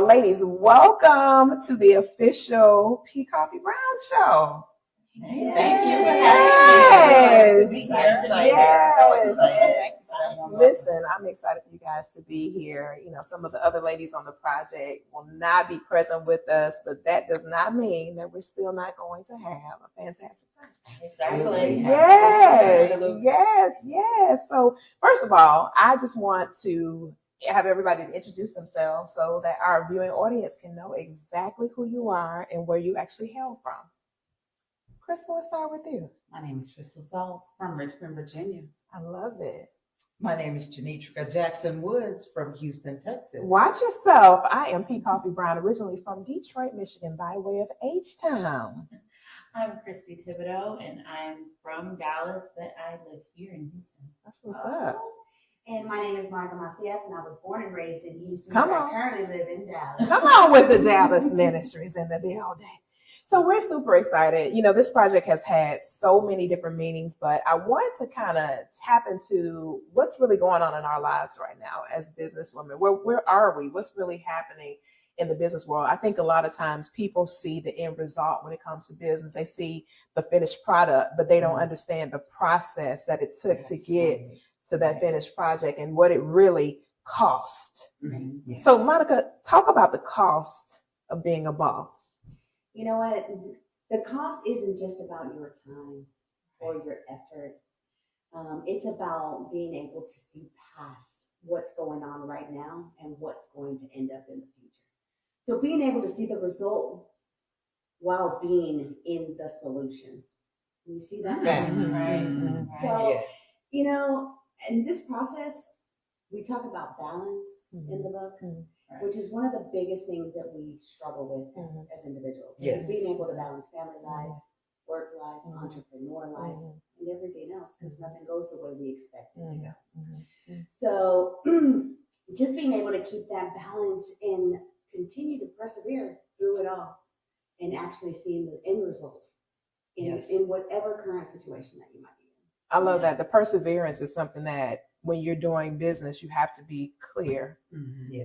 ladies, welcome to the official Koffe Brown Show. Thank you for having me. Yes. Listen, I'm excited for you guys to be here. You know, some of the other ladies on the project will not be present with us, but that does not mean that we're still not going to have a fantastic time. Exactly. Yes. So, first of all, I just want to have everybody to introduce themselves so that our viewing audience can know exactly who you are and where you actually hail from. Crystal, let's start with you. My name is Crystal Sauls from Richmond, Virginia. I love it. My name is Janitra Jackson Woods from Houston, Texas. Watch yourself. I am Koffe Brown, originally from Detroit, Michigan, by way of H-Town. I'm Christy Thibodeau, and I'm from Dallas, but I live here in Houston. That's what's up. And my name is Martha Macias, and I was born and raised in Houston. Come but on. I currently live in Dallas. Come on with the Dallas Ministries in the building. So we're super excited. You know, this project has had so many different meanings, but I want to kind of tap into what's really going on in our lives right now as businesswomen. Where are we? What's really happening in the business world? I think a lot of times people see the end result when it comes to business. They see the finished product, but they don't understand the process that it took to get to that finished project and what it really cost. Mm-hmm. Yes. So Monica, talk about the cost of being a boss. You know what? The cost isn't just about your time or your effort. It's about being able to see past what's going on right now and what's going to end up in the future. So being able to see the result while being in the solution. You see that? Yes. Mm-hmm. So, you know, in this process, we talk about balance in the book, which is one of the biggest things that we struggle with as individuals. Yes. Is being able to balance family life, work life, entrepreneur life, and everything else, because nothing goes the way we expect it to go. So just being able to keep that balance and continue to persevere through it all and actually seeing the end result in whatever current situation that you might be in. I love that. The perseverance is something that when you're doing business, you have to be clear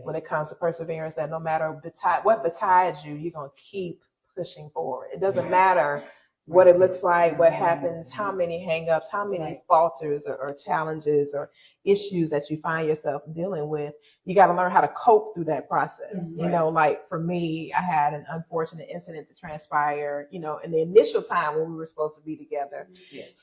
when it comes to perseverance, that no matter what betides you, you're going to keep pushing forward. It doesn't matter what it looks like, what happens, how many hangups, how many falters or challenges or issues that you find yourself dealing with. You got to learn how to cope through that process. You know, like for me, I had an unfortunate incident to transpire, you know, in the initial time when we were supposed to be together.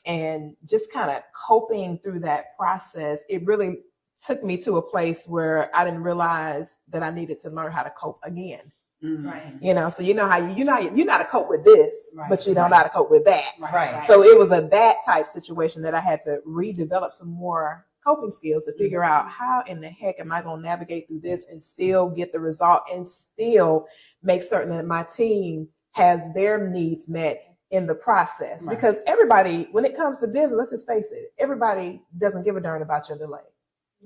And just kind of coping through that process, it really took me to a place where I didn't realize that I needed to learn how to cope again. Right. You know, so you know how you know how to cope with this, but you don't know how to cope with that. Right. So it was that type situation that I had to redevelop some more coping skills to figure out how in the heck am I going to navigate through this and still get the result and still make certain that my team has their needs met in the process. Because everybody, when it comes to business, let's just face it, everybody doesn't give a darn about your delay.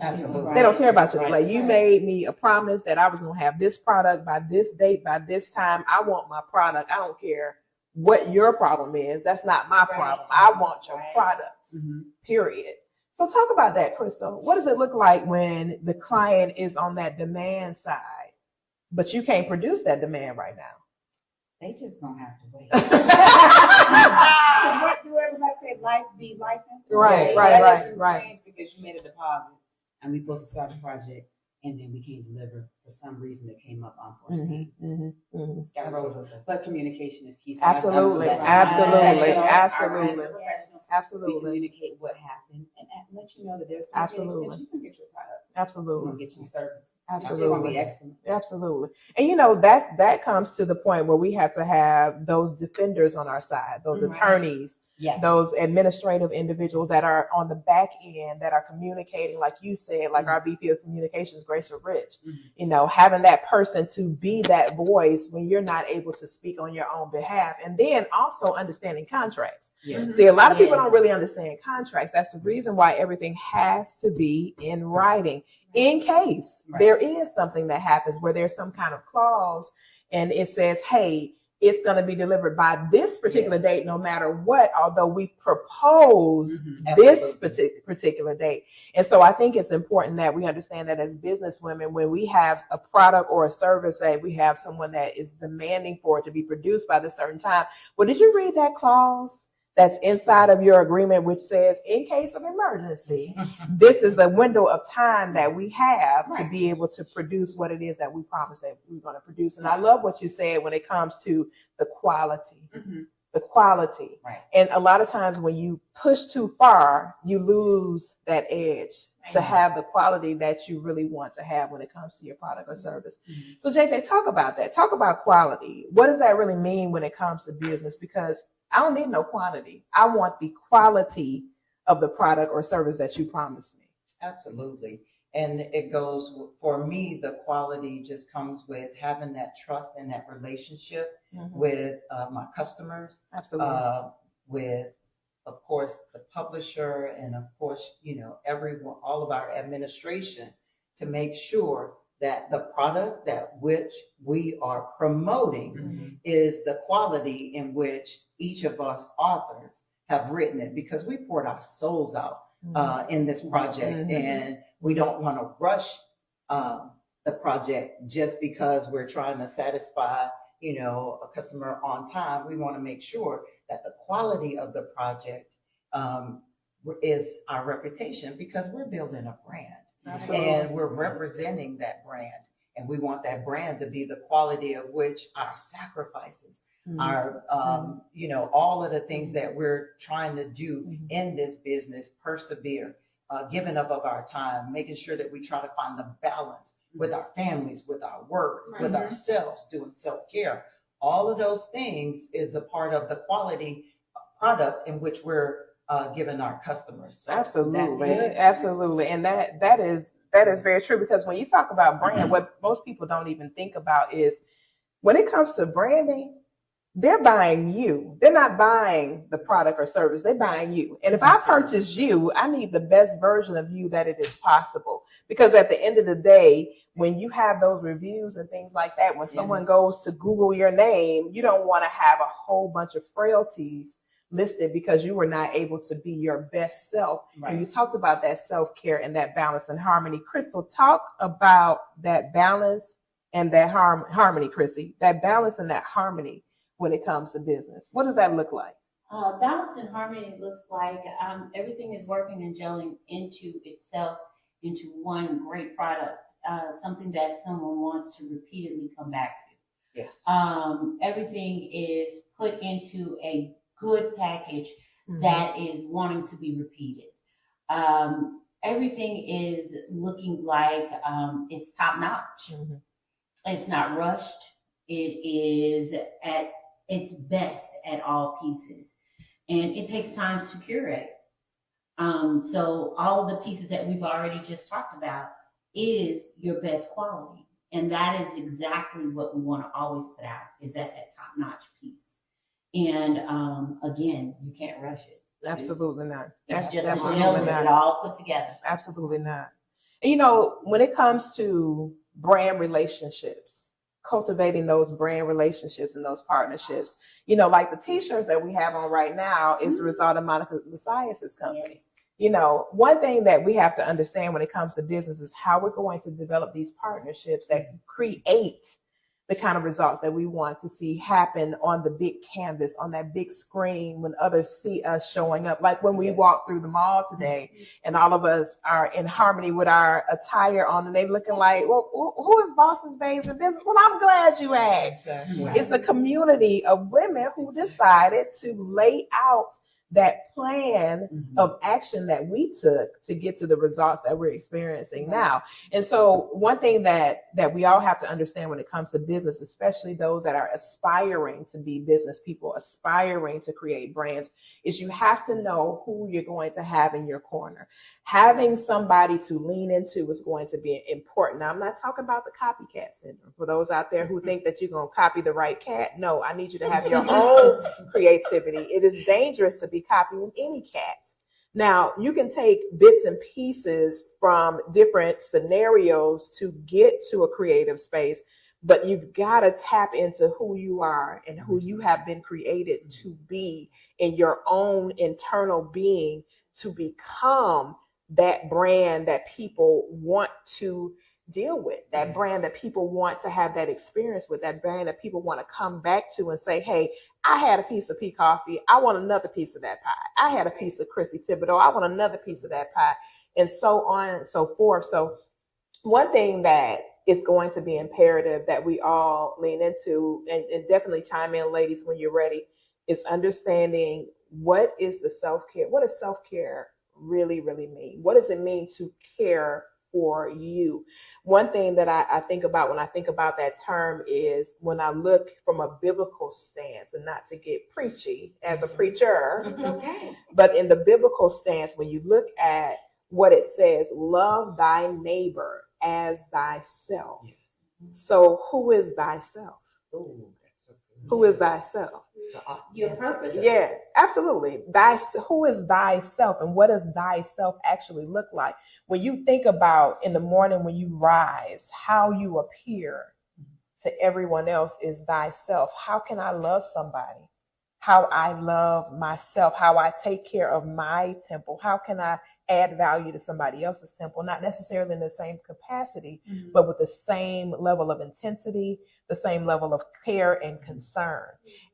Absolutely. They don't care about your delay. You made me a promise that I was going to have this product by this date, by this time. I want my product. I don't care what your problem is. That's not my problem. I want your product, period. So talk about that, Crystal. What does it look like when the client is on that demand side, but you can't produce that demand right now? They just gonna have to wait. What do everybody say? Life be life. Right. Because you made a deposit and we supposed to start the project and then we can't deliver for some reason that came up unforeseen. It's got rolled. But communication is key. So Absolutely. We communicate what happened and let you know that there's communication. You can get your product. Absolutely. You can get your service. Absolutely. Excellent. Absolutely. And you know, that comes to the point where we have to have those defenders on our side, those attorneys, those administrative individuals that are on the back end that are communicating, like you said, like our VP of Communications, Grace Rich, you know, having that person to be that voice when you're not able to speak on your own behalf. And then also understanding contracts. See, a lot of people don't really understand contracts. That's the reason why everything has to be in writing in case there is something that happens where there's some kind of clause and it says, hey, it's going to be delivered by this particular date, no matter what, although we propose this particular date. And so I think it's important that we understand that as business women, when we have a product or a service that we have someone that is demanding for it to be produced by this certain time. Well, did you read that clause that's inside of your agreement, which says, in case of emergency, this is the window of time that we have to be able to produce what it is that we promised that we're going to produce. And I love what you said when it comes to the quality, the quality. Right. And a lot of times when you push too far, you lose that edge to have the quality that you really want to have when it comes to your product or service. So JJ, talk about that. Talk about quality. What does that really mean when it comes to business? Because I don't need no quantity. I want the quality of the product or service that you promised me. Absolutely. And it goes, for me, the quality just comes with having that trust and that relationship with my customers. Absolutely. With, of course, the publisher, and of course, everyone, all of our administration, to make sure that the product that which we are promoting is the quality in which each of us authors have written it, because we poured our souls out in this project, and we don't want to rush the project just because we're trying to satisfy a customer on time. We want to make sure that the quality of the project is our reputation, because we're building a brand. Absolutely. And we're representing that brand, and we want that brand to be the quality of which our sacrifices, our, all of the things that we're trying to do in this business, persevere, giving up of our time, making sure that we try to find the balance with our families, with our work, with ourselves, doing self-care. All of those things is a part of the quality product in which we're giving our customers. So absolutely. And that is very true, because when you talk about brand, what most people don't even think about is when it comes to branding, they're buying you. They're not buying the product or service. They're buying you. And if I purchase you, I need the best version of you that it is possible. Because at the end of the day, when you have those reviews and things like that, when someone goes to Google your name, you don't want to have a whole bunch of frailties listed because you were not able to be your best self. And you talked about that self-care and that balance and harmony. Crystal, talk about that balance and that harmony, Chrissy, that balance and that harmony when it comes to business. What does that look like? Balance and harmony looks like everything is working and gelling into itself, into one great product, something that someone wants to repeatedly come back to. Yes. Everything is put into a good package that is wanting to be repeated. Everything is looking like it's top notch. It's not rushed. It is at its best at all pieces, and it takes time to curate. So all of the pieces that we've already just talked about is your best quality, and that is exactly what we want to always put out, is at that top notch piece. And again, you can't rush it. Absolutely not. It's just a gel with it all put together. Absolutely not. And when it comes to brand relationships, cultivating those brand relationships and those partnerships, like the t-shirts that we have on right now is the result of Monica Messiah's company. One thing that we have to understand when it comes to business is how we're going to develop these partnerships that create the kind of results that we want to see happen on the big canvas, on that big screen, when others see us showing up. Like when we walk through the mall today and all of us are in harmony with our attire on, and they looking like, well, who is Boss's Babes in Business? Well, I'm glad you asked. Exactly. It's a community of women who decided to lay out that plan of action that we took to get to the results that we're experiencing now. And so one thing that we all have to understand when it comes to business, especially those that are aspiring to be business people, aspiring to create brands, is you have to know who you're going to have in your corner. Having somebody to lean into is going to be important. Now, I'm not talking about the copycat syndrome. For those out there who think that you're going to copy the right cat, no, I need you to have your own creativity. It is dangerous to be copying any cat. Now, you can take bits and pieces from different scenarios to get to a creative space, but you've got to tap into who you are and who you have been created to be in your own internal being to become that brand that people want to deal with, that brand that people want to have that experience with, that brand that people want to come back to and say, hey, I had a piece of P Coffee. I want another piece of that pie. I had a piece of Chrissy Thibodeau. I want another piece of that pie, and so on and so forth. So one thing that is going to be imperative that we all lean into, and definitely chime in, ladies, when you're ready, is understanding what is the self-care. What does self-care really, really mean? What does it mean to care for you? One thing that I think about when I think about that term is when I look from a biblical stance, and not to get preachy as a preacher, It's okay. but in the biblical stance, when you look at what it says, love thy neighbor as thyself. So who is thyself? Who is thyself? Your purpose. Yeah, absolutely. Who is thyself, and what does thyself actually look like? When you think about in the morning when you rise, how you appear to everyone else is thyself. How can I love somebody? How I love myself, how I take care of my temple. How can I add value to somebody else's temple? Not necessarily in the same capacity, but with the same level of intensity, the same level of care and concern.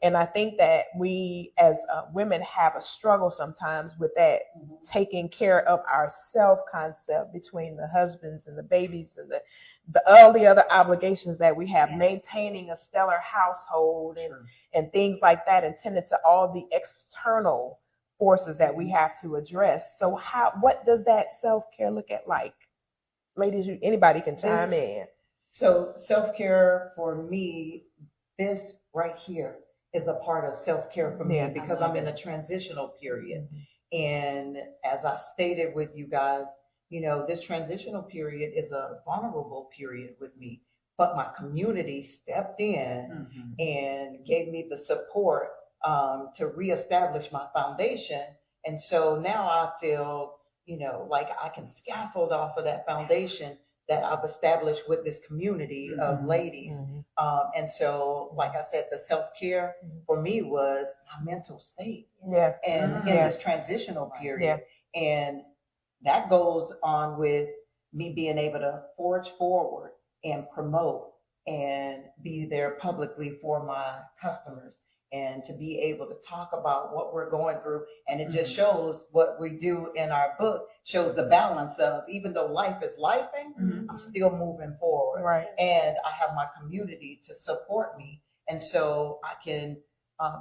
And I think that we as women have a struggle sometimes with that, taking care of our self concept between the husbands and the babies and all the other obligations that we have, maintaining a stellar household and things like that, and tending to all the external forces that we have to address. So what does that self-care look at like? Ladies, anybody can chime in. So self-care for me, this right here is a part of self-care for me because I'm in a transitional period. And as I stated with you guys, you know, this transitional period is a vulnerable period with me, but my community stepped in and gave me the support to reestablish my foundation. And so now I feel, you know, like I can scaffold off of that foundation that I've established with this community of ladies. And so, like I said, the self-care for me was my mental state. And in this transitional period. And that goes on with me being able to forge forward and promote and be there publicly for my customers, and to be able to talk about what we're going through. And it just shows what we do in our book, shows the balance of, even though life is lifing, I'm still moving forward. Right. And I have my community to support me. And so I can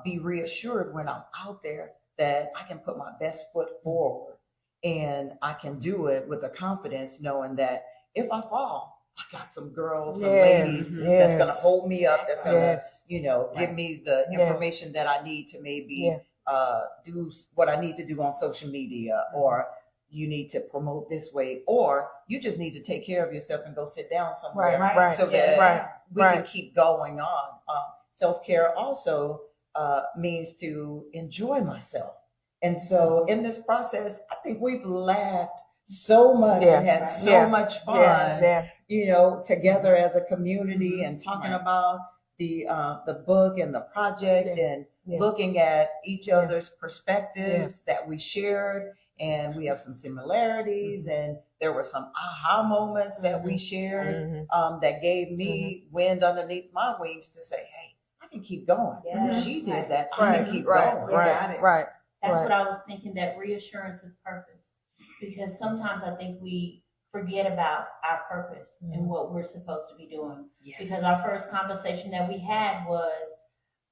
be reassured when I'm out there that I can put my best foot forward, and I can do it with the confidence, knowing that if I fall, I got some girls, some ladies that's going to hold me up, that's going to, you know, give me the information that I need to maybe do what I need to do on social media, or you need to promote this way, or you just need to take care of yourself and go sit down somewhere so that we can keep going on. Self-care also means to enjoy myself. And so in this process, I think we've laughed so much and had so much fun, you know, together as a community, and talking about the book and the project, and looking at each other's perspectives that we shared. And we have some similarities, and there were some aha moments that we shared that gave me wind underneath my wings to say, hey, I can keep going. She did that. I can keep going. That's what I was thinking, that reassurance of purpose. Because sometimes I think we forget about our purpose and what we're supposed to be doing. Because our first conversation that we had was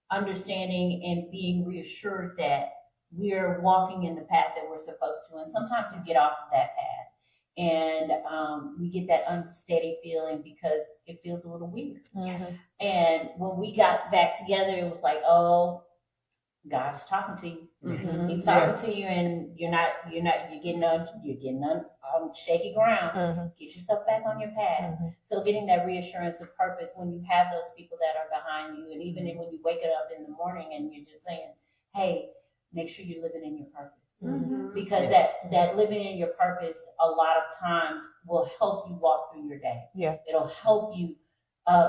understanding and being reassured that we're walking in the path that we're supposed to. And sometimes we get off of that path, and we get that unsteady feeling because it feels a little weird. And when we got back together, it was like, oh, God is talking to you. He's talking to you, and you're getting on shaky ground. Get yourself back on your path. So getting that reassurance of purpose when you have those people that are behind you, and even when you wake up in the morning and you're just saying, hey, make sure you're living in your purpose. Because that living in your purpose a lot of times will help you walk through your day. It'll help you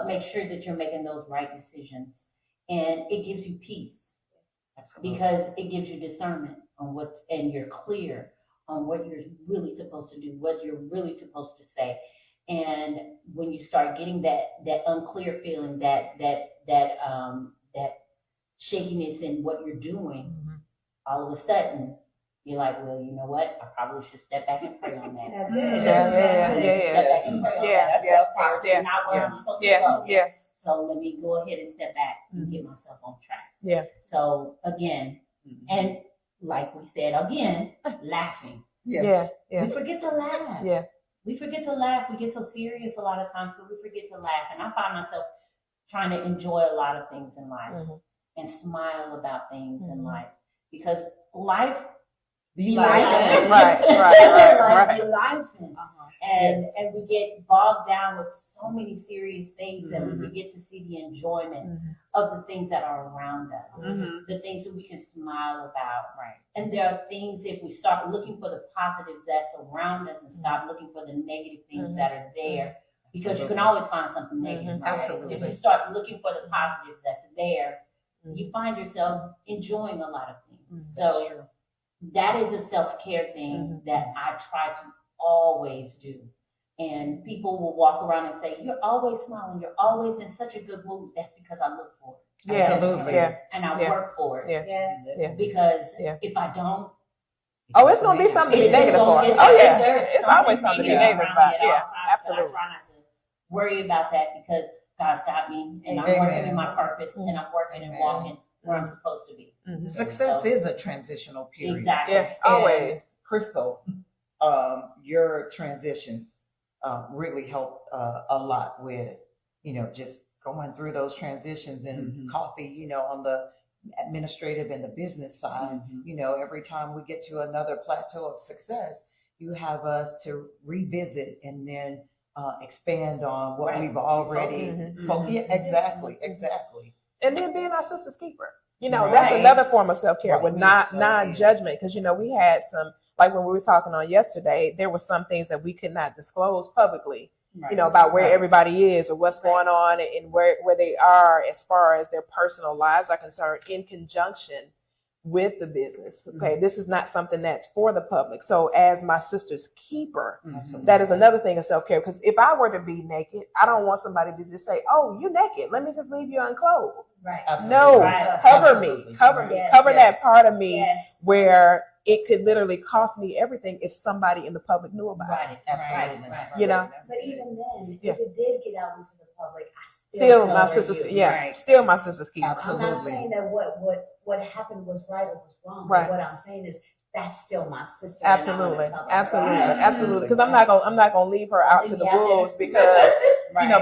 make sure that you're making those right decisions, and it gives you peace. Absolutely. Because it gives you discernment on and you're clear on what you're really supposed to do, what you're really supposed to say. And when you start getting that unclear feeling, that shakiness in what you're doing, all of a sudden you're like, well, you know what? I probably should step back and pray on that. That's it. Step back and pray on that. That's not where I'm supposed to go. Yeah. So let me go ahead and step back and get myself on track. Yeah. So again, and like we said again, laughing. Yes. Yeah. We forget to laugh. Yeah. We forget to laugh. We get so serious a lot of times, so we forget to laugh. And I find myself trying to enjoy a lot of things in life and smile about things in life, because life be life. Right. Be life. And we get bogged down with so many serious things, and we forget to see the enjoyment of the things that are around us, the things that we can smile about. Right. And there are things, if we start looking for the positives that's around us and stop looking for the negative things that are there, because you can always find something negative. Right? Absolutely. If you start looking for the positives that's there, you find yourself enjoying a lot of things. So that is a self-care thing that I try to always do. And people will walk around and say, you're always smiling, you're always in such a good mood. That's because I look for it. Absolutely. Yeah. And I work for it. Yeah. Because if I don't, it's going to be something to be negative for. It's always something to be negative about. Yeah, absolutely. I try not to worry about that, because God's got me, and I'm working in my purpose, and I'm working and walking where I'm supposed to be. Success is a transitional period. Exactly. Yes, always. Crystal, your transitions really helped a lot with, just going through those transitions, and Koffe, on the administrative and the business side, every time we get to another plateau of success, you have us to revisit and then expand on what we've already. Exactly. And then being our sister's keeper. That's another form of self-care with non-judgment. Because, we had some, like when we were talking on yesterday, there were some things that we could not disclose publicly, about where everybody is or what's going on and where they are as far as their personal lives are concerned, in conjunction with the business. Okay. This is not something that's for the public. So as my sister's keeper, that is another thing of self-care. Because if I were to be naked, I don't want somebody to just say, oh, you naked, let me just leave you unclothed. Right. No, cover me, cover that part of me where it could literally cost me everything if somebody in the public knew about it. Absolutely. But even then, if it did get out into the public, I still my sister's keeper. Absolutely. I'm not saying that what happened was right or was wrong. Right. But what I'm saying is that's still my sister. Absolutely. Because I'm not gonna leave her out to the wolves because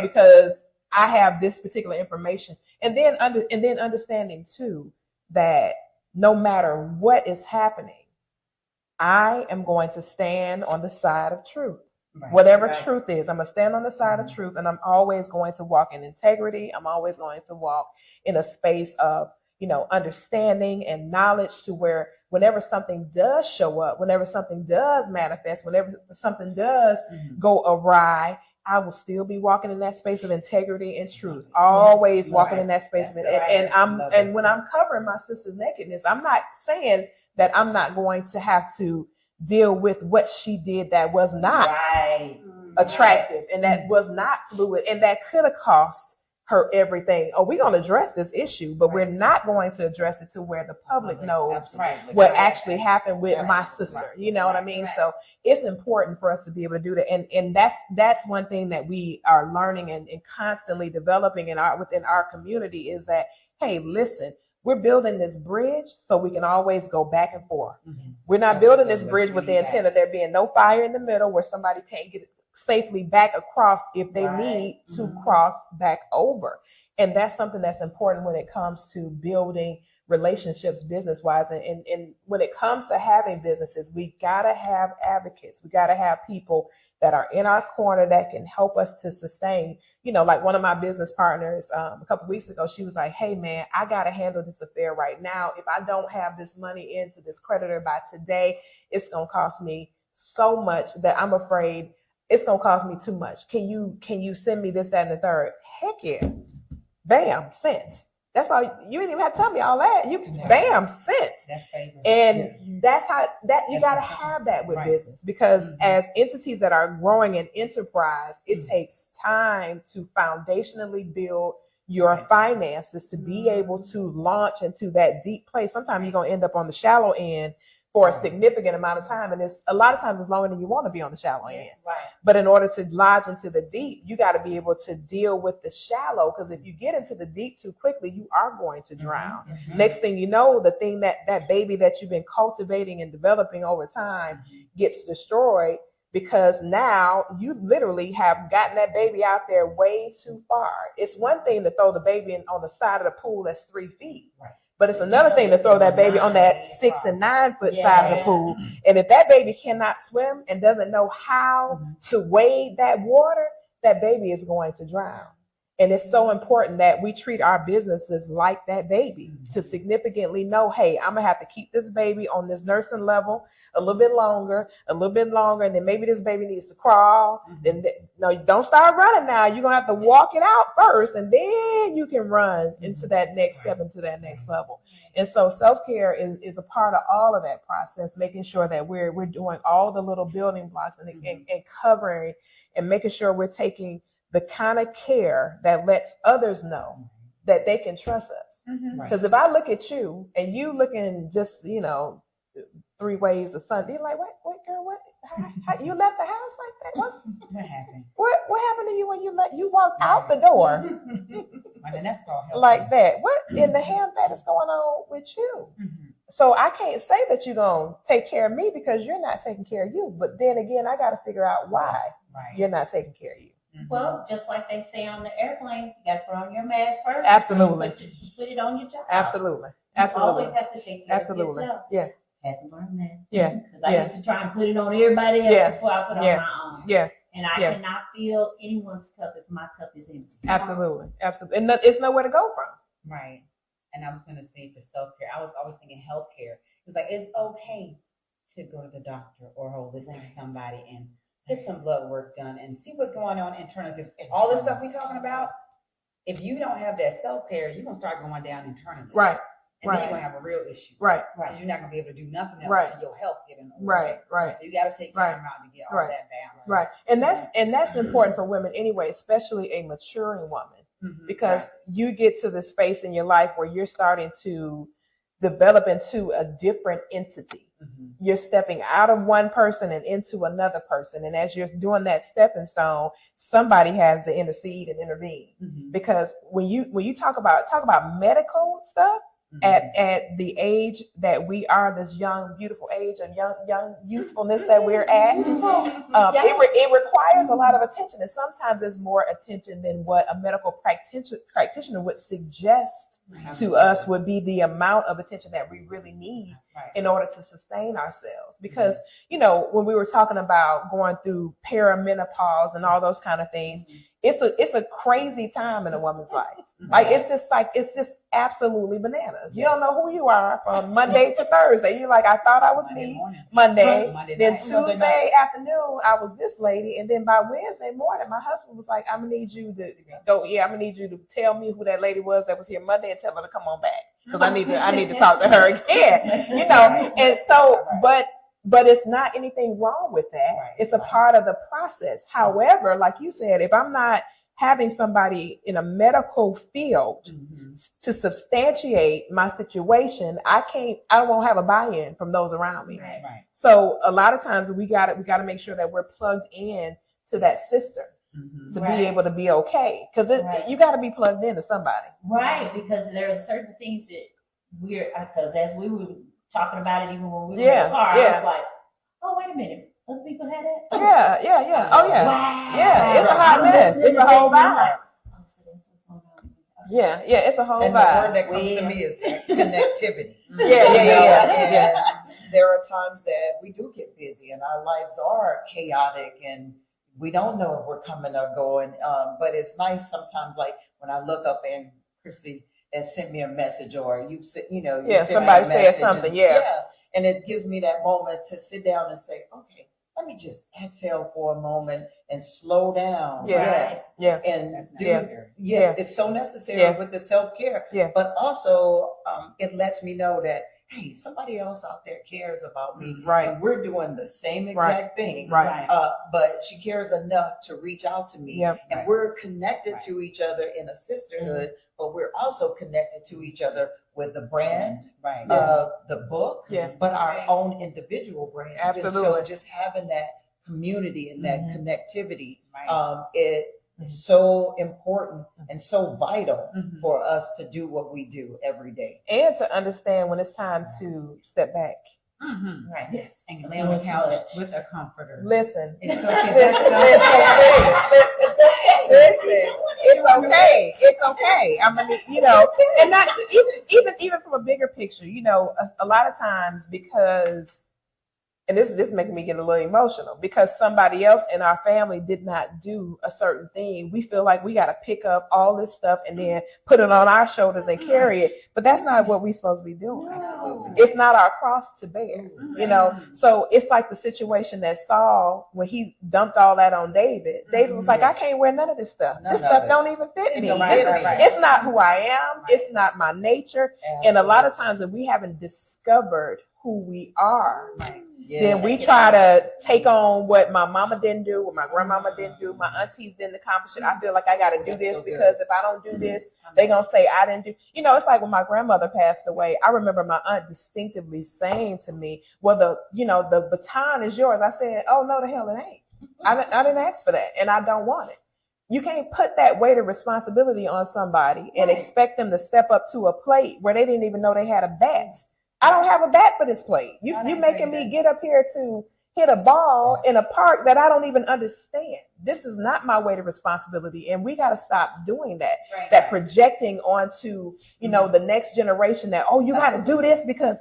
because I have this particular information, and then understanding too that no matter what is happening, I am going to stand on the side of truth. Whatever truth is, I'm going to stand on the side of truth, and I'm always going to walk in integrity. I'm always going to walk in a space of, understanding and knowledge, to where whenever something does show up, whenever something does manifest, whenever something does go awry, I will still be walking in that space of integrity and truth. Always walking in that space of it. And when I'm covering my sister's nakedness, I'm not saying that I'm not going to have to deal with what she did that was not attractive and that was not fluid and that could have cost her everything. Oh, we're going to address this issue, but we're not going to address it to where the public knows what actually happened with my sister. You know what I mean? So it's important for us to be able to do that. And that's one thing that we are learning and constantly developing within our community is that, hey, listen, we're building this bridge so we can always go back and forth. We're not building this bridge with the intent of there being no fire in the middle where somebody can't get safely back across if they need to cross back over. And that's something that's important when it comes to building relationships business-wise. And when it comes to having businesses, we got to have advocates. We got to have people that are in our corner that can help us to sustain. Like one of my business partners a couple weeks ago, she was like, hey, man, I got to handle this affair right now. If I don't have this money into this creditor by today, it's going to cost me so much that I'm afraid it's gonna cost me too much. Can you send me this, that, and the third? Heck yeah. Bam, sent. That's all. You didn't even have to tell me all that. You bam, sent. That's favorite. And that's how that you got to have that with business, because as entities that are growing in enterprise, it takes time to foundationally build your finances to be able to launch into that deep place. Sometimes you're going to end up on the shallow end for a significant amount of time. And it's a lot of times it's longer than you want to be on the shallow end. Right. But in order to lodge into the deep, you got to be able to deal with the shallow, because if you get into the deep too quickly, you are going to drown. Next thing you know, the thing that baby that you've been cultivating and developing over time gets destroyed, because now you literally have gotten that baby out there way too far. It's one thing to throw the baby on the side of the pool that's 3 feet. Right. But it's another thing to throw that baby on that 6 and 9 foot side of the pool. And if that baby cannot swim and doesn't know how to wade that water, that baby is going to drown. And it's so important that we treat our businesses like that baby, to significantly know, hey, I'm going to have to keep this baby on this nursing level a little bit longer, and then maybe this baby needs to crawl. Then no, don't start running now. You're going to have to walk it out first, and then you can run into that next step, into that next level. And so self-care is a part of all of that process, making sure that we're doing all the little building blocks and covering and making sure we're taking the kind of care that lets others know that they can trust us. Because if I look at you and you looking just, 3 ways of Sunday, you're like, what girl, what? How, you left the house like that? What happened? What happened to you when you walked out the door That's called health. like that? What in the hell that is going on with you? So I can't say that you're going to take care of me because you're not taking care of you. But then again, I got to figure out why you're not taking care of you. Well, just like they say on the airplanes, you got to put on your mask first. Absolutely. Put it on your job. Absolutely. You always have to take care of yourself. Yeah. Had to learn that. Yeah. Because I used to try and put it on everybody else before I put on my own. Yeah. And I cannot fill anyone's cup if my cup is empty. Absolutely. Absolutely. And it's nowhere to go from. Right. And I was going to say for self-care, I was always thinking healthcare. It's like, it's okay to go to the doctor or holistic somebody and get some blood work done and see what's going on internally. Because all this stuff we're talking about, if you don't have that self-care, you're going to start going down internally. Right. And then you're going to have a real issue. Right. Because you're not going to be able to do nothing else until your health get in the way. Right. So you got to take time out to get all that balance. Right. And that's important for women anyway, especially a maturing woman, because you get to the space in your life where you're starting to develop into a different entity. You're stepping out of one person and into another person. And as you're doing that stepping stone, somebody has to intercede and intervene. Because when you talk about medical stuff, at the age that we are, this young, beautiful age of young youthfulness that we're at, it requires a lot of attention. And sometimes it's more attention than what a medical practitioner would suggest to us would be the amount of attention that we really need in order to sustain ourselves. Because, when we were talking about going through perimenopause and all those kind of things, it's a crazy time in a woman's life. It's just absolutely bananas. You don't know who you are from Monday to Thursday. You're like, I thought I was me Monday. Then Tuesday afternoon, I was this lady. And then by Wednesday morning, my husband was like, I'm going to need you to go. Yeah, I'm going to need you to tell me who that lady was that was here Monday and tell her to come on back. Because I need to talk to her again, And so, but it's not anything wrong with that. It's a part of the process. However, like you said, if I'm not having somebody in a medical field to substantiate my situation, I won't have a buy-in from those around me. Right. So a lot of times we got to make sure that we're plugged in to that system to be able to be okay. Because you got to be plugged into somebody. Right. Because there are certain things that because as we were talking about it, even when we were in the car, I was like, oh, wait a minute. Other people had that? Yeah. Oh, yeah. Wow. Yeah, it's a hot mess. It's a whole vibe. Yeah, it's a whole vibe. And the word that comes to me is connectivity. Yeah. There are times that we do get busy and our lives are chaotic and we don't know if we're coming or going. But it's nice sometimes, like when I look up and Christy has sent me a message or somebody said something. Yeah. And it gives me that moment to sit down and say, okay, let me just exhale for a moment and slow down. Yeah. Yes. Yeah. And That's do, necessary. yes, Yeah. it's so necessary Yeah. with the self-care. Yeah. But also, it lets me know that, hey, somebody else out there cares about me. Right. And we're doing the same exact thing. Right. But she cares enough to reach out to me. Yep. And we're connected Right. to each other in a sisterhood, but we're also connected to each other with the brand, Right. the book, Yeah. but our own individual brands. Absolutely. And so just having that community and that connectivity, Right. it is so important and so vital Mhm. for us to do what we do every day. And to understand when it's time to step back. Mhm. Right. Yes. And lay on the couch with a comforter. Listen. It's okay. It's okay. It's okay. I mean, and not even from a bigger picture, a lot of times because, and this is making me get a little emotional, because somebody else in our family did not do a certain thing. We feel like we got to pick up all this stuff and then put it on our shoulders and carry it. But that's not what we're supposed to be doing. Absolutely. It's not our cross to bear, So it's like the situation that Saul, when he dumped all that on David, David was like, I can't wear none of this stuff. None This of stuff it. don't even fit It me. don't fit me. It's not who I am. It's not my nature. And a lot of times if we haven't discovered who we are, then we try to take on what my mama didn't do, what my grandmama didn't do, my aunties didn't accomplish it. I feel like I got to do this because if I don't do this, they're going to say I didn't do. It's like when my grandmother passed away, I remember my aunt distinctively saying to me, well, the baton is yours. I said, oh, no, the hell it ain't. I didn't ask for that, and I don't want it. You can't put that weight of responsibility on somebody and expect them to step up to a plate where they didn't even know they had a bat. I don't have a bat for this plate. You making me get up here to hit a ball in a park that I don't even understand. This is not my weight of responsibility, and we got to stop doing that. That projecting onto the next generation that you got to do this because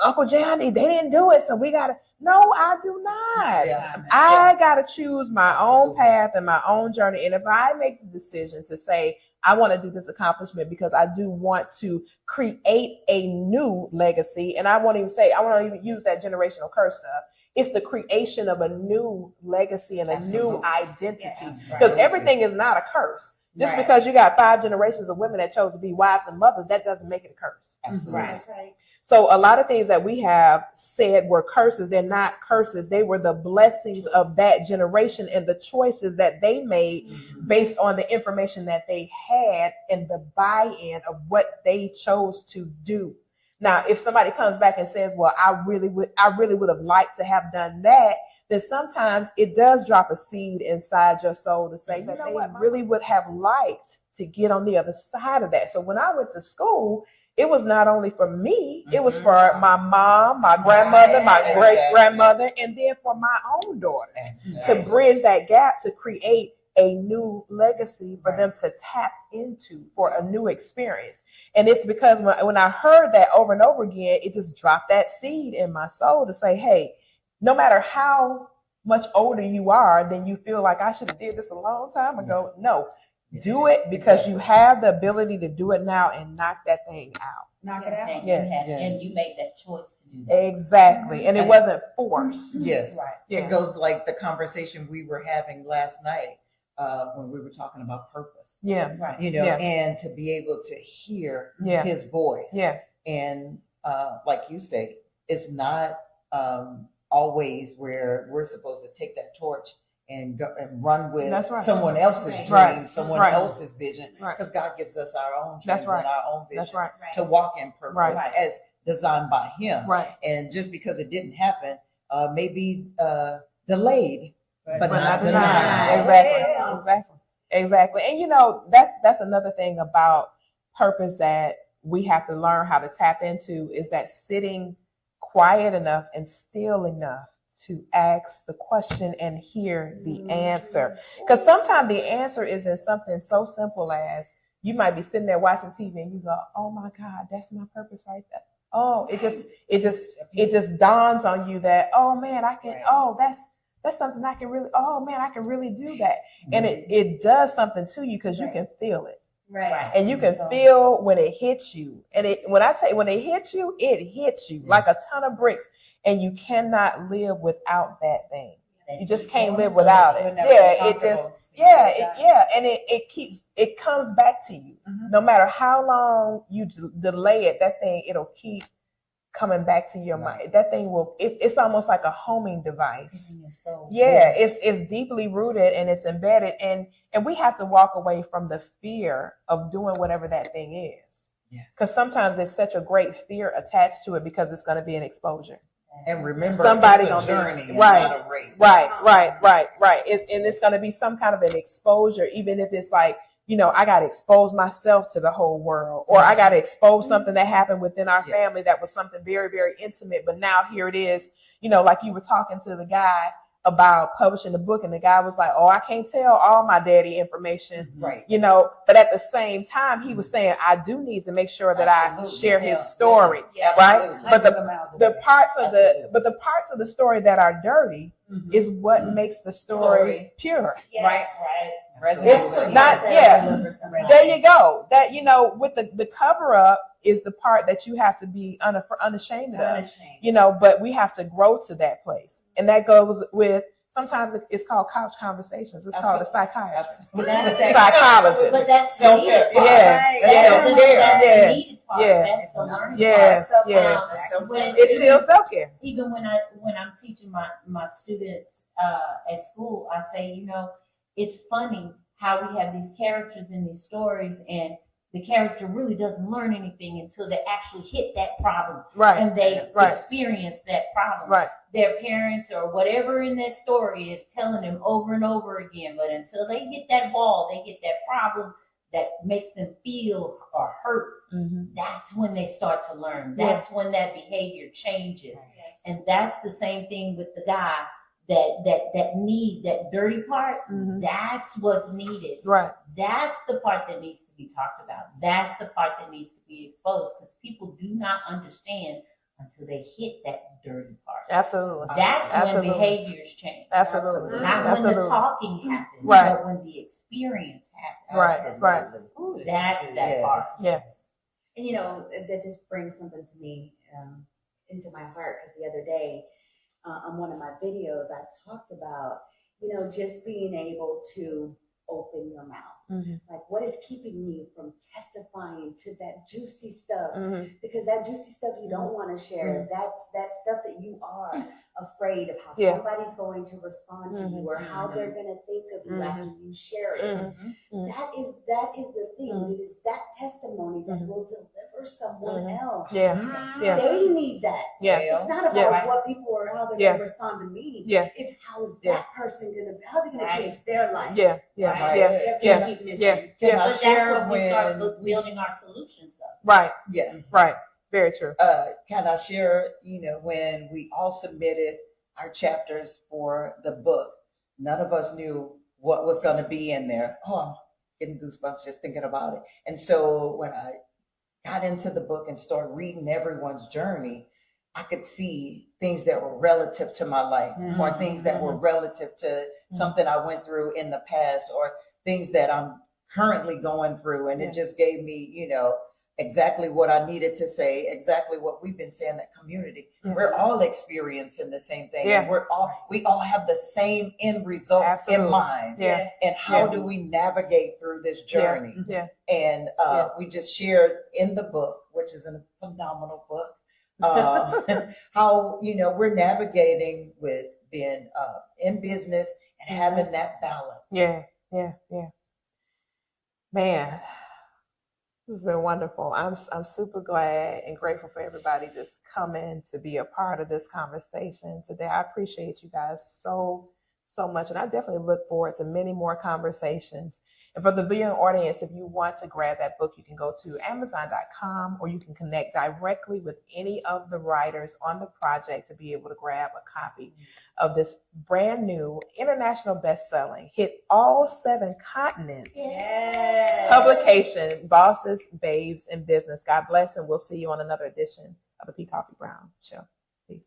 Uncle Johnny, they didn't do it, so we got to. No, I do not. I got to choose my own path and my own journey, and if I make the decision to say, I want to do this accomplishment because I do want to create a new legacy. And I won't even use that generational curse stuff. It's the creation of a new legacy and a new identity. Because everything is not a curse. Just because you got 5 generations of women that chose to be wives and mothers, that doesn't make it a curse. Absolutely. That's right. So a lot of things that we have said were curses, they're not curses. They were the blessings of that generation and the choices that they made based on the information that they had and the buy-in of what they chose to do. Now, if somebody comes back and says, well, I really would have liked to have done that, then sometimes it does drop a seed inside your soul to say, you know what, I really would have liked to get on the other side of that. So when I went to school, it was not only for me, it was for my mom, my grandmother, my great-grandmother, and then for my own daughters to bridge that gap to create a new legacy for them to tap into for a new experience. And it's because when I heard that over and over again, it just dropped that seed in my soul to say, hey, no matter how much older you are, then you feel like I should have did this a long time ago. No. Do it because you have the ability to do it now and knock that thing out. Knock it out. And you make that choice to do that. Exactly. And it wasn't forced. Yes. Right. It goes like the conversation we were having last night when we were talking about purpose. Yeah. Right. And to be able to hear his voice. Yeah. And like you say, it's not always where we're supposed to take that torch and go and run with someone else's dream, someone else's vision, because God gives us our own dreams and our own visions to walk in purpose as designed by Him. Right. And just because it didn't happen, maybe delayed, but not denied. Exactly. And that's another thing about purpose that we have to learn how to tap into is that sitting quiet enough and still enough to ask the question and hear the answer. Because sometimes the answer is in something so simple as you might be sitting there watching TV and you go, oh my God, that's my purpose right there. Oh, it just dawns on you that, oh man, that's something I can really, oh man, I can really do that. And it does something to you because you can feel it. Right. And you can feel when it hits you. And when it hits you like a ton of bricks. and you cannot live without that thing. That You just deep can't live voice. without it. You'll never Yeah, be it just, comfortable. and it comes back to you. No matter how long you delay it, that thing, it'll keep coming back to your mind. That thing will, it's almost like a homing device. Yeah, it's deeply rooted and it's embedded, and we have to walk away from the fear of doing whatever that thing is. Yeah. Because sometimes there's such a great fear attached to it because it's going to be an exposure. And remember, Somebody it's a gonna journey, be, and right, not a race. right. It's going to be some kind of an exposure, even if it's like, I got to expose myself to the whole world, or I got to expose something that happened within our family that was something very, very intimate. But now here it is, like you were talking to the guy about publishing the book, and the guy was like, oh, I can't tell all my daddy information, Right. But at the same time, he was saying, I do need to make sure that I share his story, right? But the parts of the story that are dirty is what makes the story pure. Right. It's not, there you go. That, with the cover up is the part that you have to be unashamed of, but we have to grow to that place. And that goes with, sometimes it's called couch conversations. It's called a psychiatrist. Psychologist. But that's self-care. Yes. It's still self-care. Even when I'm teaching my students at school, I say, it's funny how we have these characters in these stories, and the character really doesn't learn anything until they actually hit that problem, and they experience that problem. Right. Their parents or whatever in that story is telling them over and over again, but until they hit that wall, they hit that problem that makes them feel or hurt. That's when they start to learn. That's when that behavior changes, and that's the same thing with the guy. That dirty part, that's what's needed. Right. That's the part that needs to be talked about. That's the part that needs to be exposed, because people do not understand until they hit that dirty part. Absolutely. That's when behaviors change. Absolutely. Not when the talking happens, but when the experience happens. Right. That's that part. Yeah. And that just brings something to me into my heart, because the other day, on one of my videos, I talked about, just being able to open your mouth. Like, what is keeping you from testifying to that juicy stuff? Because that juicy stuff you don't want to share. That's that stuff that you are afraid of how somebody's going to respond to you, or how they're going to think of you after you share it. That is the thing. It is that testimony that will deliver someone else. They need that. It's not about what people or how they're going to respond to me. It's how's that person how's it going to change their life? Can I But share that's when we when start building our solutions, though. Right. Yeah. Right. Very true. Can I share, when we all submitted our chapters for the book, none of us knew what was going to be in there. Oh, getting goosebumps just thinking about it. And so when I got into the book and started reading everyone's journey, I could see things that were relative to my life, or things that were relative to something I went through in the past, or things that I'm currently going through. And it just gave me, exactly what I needed to say, exactly what we've been saying, that community. We're all experiencing the same thing. And we all have the same end result in mind. And how do we navigate through this journey? And we just shared in the book, which is a phenomenal book, how, we're navigating with being in business and having that balance. Man, this has been wonderful. I'm super glad and grateful for everybody just coming to be a part of this conversation today. I appreciate you guys so much, and I definitely look forward to many more conversations. And for the viewing audience, if you want to grab that book, you can go to Amazon.com, or you can connect directly with any of the writers on the project to be able to grab a copy of this brand new international best-selling, hit all 7 continents publication, Bosses, Babes, and Business. God bless, and we'll see you on another edition of the Koffe Brown Show. Peace.